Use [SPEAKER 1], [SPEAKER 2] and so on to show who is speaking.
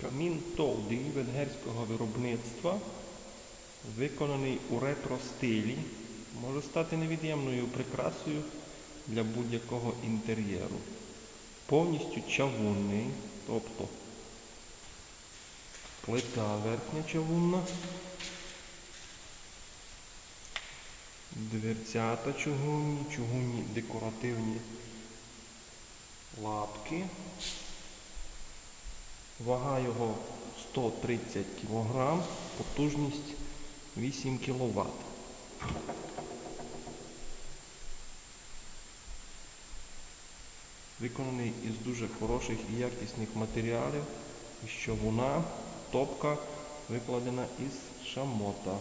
[SPEAKER 1] Камін Толді венгерського виробництва, виконаний у ретро-стилі, може стати невід'ємною прикрасою для будь-якого інтер'єру. Повністю чавунний, тобто плита верхня чавунна, дверцята чугунні декоративні лапки. Вага його 130 кг, потужність 8 кВт. Виконаний із дуже хороших і якісних матеріалів, із чавуна, топка викладена із шамота.